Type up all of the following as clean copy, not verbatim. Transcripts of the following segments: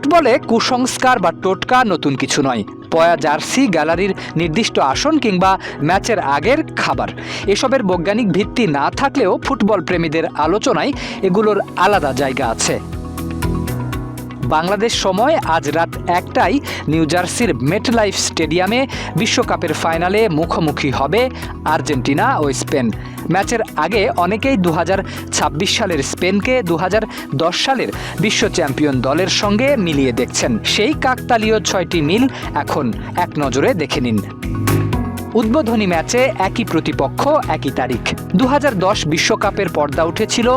ফুটবলে কুসংস্কার বা টোটকা নতুন কিছু নয়। পয়া জার্সি, গ্যালারির নির্দিষ্ট আসন কিংবা ম্যাচের আগের খাবার, এসবের বৈজ্ঞানিক ভিত্তি না থাকলেও ফুটবল প্রেমীদের আলোচনায় এগুলোর আলাদা জায়গা আছে। বাংলাদেশ সময় আজ রাত 1টায় নিউ জার্সির মেটলাইফ স্টেডিয়ামে বিশ্বকাপের ফাইনালে মুখোমুখি হবে আর্জেন্টিনা ও স্পেন। ম্যাচের আগে অনেকেই 2026 সালের স্পেনকে 2010 সালের বিশ্ব চ্যাম্পিয়ন দলের সঙ্গে মিলিয়ে দেখছেন। সেই কাকতালীয় 6টি মিল এখন এক নজরে দেখে নিন। উদ্বোধনী ম্যাচে একই প্রতিপক্ষ, একই তারিখ। 2010 বিশ্বকাপের পর্দা উঠেছিল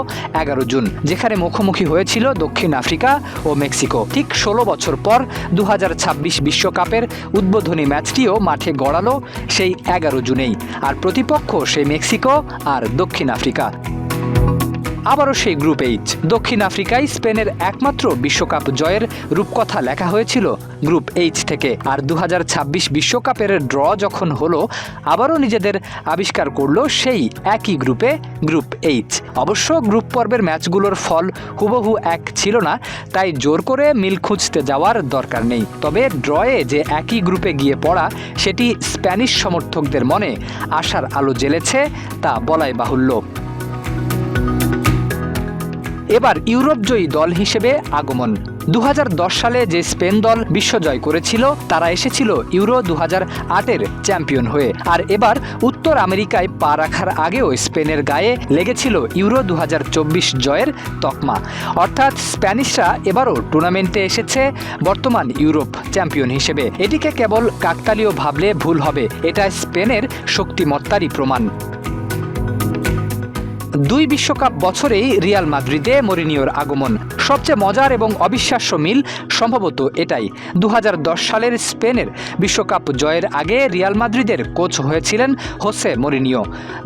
11 জুন, যেখানে মুখোমুখি হয়েছিল দক্ষিণ আফ্রিকা ও মেক্সিকো। ঠিক 16 বছর পর 2026 বিশ্বকাপের উদ্বোধনী ম্যাচটিও মাঠে গড়ালো সেই 11 জুনেই, আর প্রতিপক্ষ সেই মেক্সিকো আর দক্ষিণ আফ্রিকা। আবারও সেই গ্রুপ এইচ। দক্ষিণ আফ্রিকায় স্পেনের একমাত্র বিশ্বকাপ জয়ের রূপকথা লেখা হয়েছিল গ্রুপ এইচ থেকে। আর 2026 বিশ্বকাপের ড্র যখন হলো, আবারও নিজেদের আবিষ্কার করলো সেই একই গ্রুপে, গ্রুপ এইচ। অবশ্য গ্রুপ পর্বের ম্যাচগুলোর ফল হুবহু এক ছিল না, তাই জোর করে মিল খুঁজতে যাওয়ার দরকার নেই। তবে ড্রয়ে যে একই গ্রুপে গিয়ে পড়া, সেটি স্প্যানিশ সমর্থকদের মনে আশার আলো জ্বেলেছে, তা বলাই বাহুল্য। এবার ইউরোপজয়ী দল হিসেবে আগমন। 2010 সালে যে স্পেন দল বিশ্বজয় করেছিল, তারা এসেছিল ইউরো 2008-এর চ্যাম্পিয়ন হয়ে। আর এবার উত্তর আমেরিকায় পা রাখার আগেও স্পেনের গায়ে লেগেছিল ইউরো 2024 জয়ের তকমা। অর্থাৎ স্প্যানিশরা এবারও টুর্নামেন্টে এসেছে বর্তমান ইউরোপ চ্যাম্পিয়ন হিসেবে। এটিকে কেবল কাকতালীয় ভাবলে ভুল হবে, এটা স্পেনের শক্তিমত্তারই প্রমাণ। 2 বিশ্বকাপ বছরেই রিয়াল মাদ্রিদে মরিনিওর আগমন। সবচেয়ে মজার এবং অবিশ্বাস্য মিল সম্ভবত এটাই। 2010 সালের স্পেনের বিশ্বকাপ জয়ের আগে রিয়াল মাদ্রিদের কোচ হয়েছিলেন হোসে মরিনিও।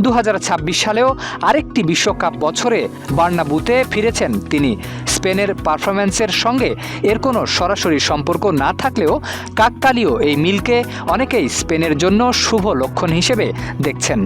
2026 সালেও আরেকটি বিশ্বকাপ বছরে বার্নাব্যুতে ফিরেছেন তিনি। স্পেনের পারফরম্যান্সের সঙ্গে এর কোনো সরাসরি সম্পর্ক না থাকলেও কাকতালীয় এই মিলকে অনেকেই স্পেনের জন্য শুভ লক্ষণ হিসেবে দেখছেন।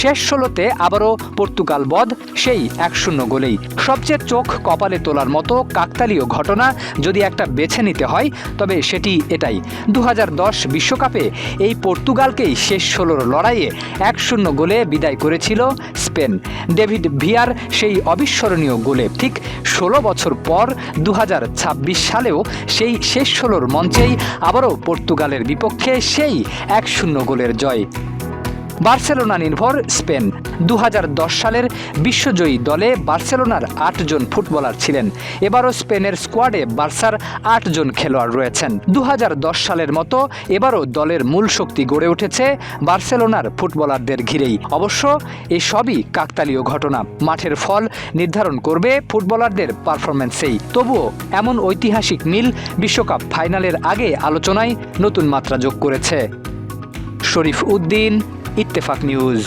শেষ 16তে আবারও পর্তুগাল বধ, সেই 1-0 গোলেই। সবচেয়ে চোখ কপালে তোলার মতো কাকতালীয় ঘটনা যদি একটা বেছে নিতে হয়, তবে সেটি এটাই। 2010 বিশ্বকাপে এই পর্তুগালকেই শেষ 16-র লড়াইয়ে 1-0 গোলে বিদায় করেছিল স্পেন। ডেভিড ভিয়ার সেই অবিস্মরণীয় গোলে ঠিক 16 বছর পর 2026 সালেও সেই শেষ 16-র মঞ্চেই আবারও পর্তুগালের বিপক্ষে সেই 1-0 গোলের জয়। বার্সেলোনা নির্ভর স্পেন। 2010 সালের বিশ্বজয়ী দলে বার্সেলোনার 8 জন ফুটবলার ছিলেন। এবারও স্পেনের স্কোয়াডে বার্সার 8 জন খেলোয়াড় রয়েছেন। 2010 সালের মতো এবারও দলের মূল শক্তি গড়ে উঠেছে বার্সেলোনার ফুটবলারদের ঘিরেই। অবশ্য এসবই কাকতালীয় ঘটনা। মাঠের ফল নির্ধারণ করবে ফুটবলারদের পারফরম্যান্সেই। তবুও এমন ঐতিহাসিক মিল বিশ্বকাপ ফাইনালের আগে আলোচনায় নতুন মাত্রা যোগ করেছে। শরীফ উদ্দিন, ইত্তেফাক নিউজ।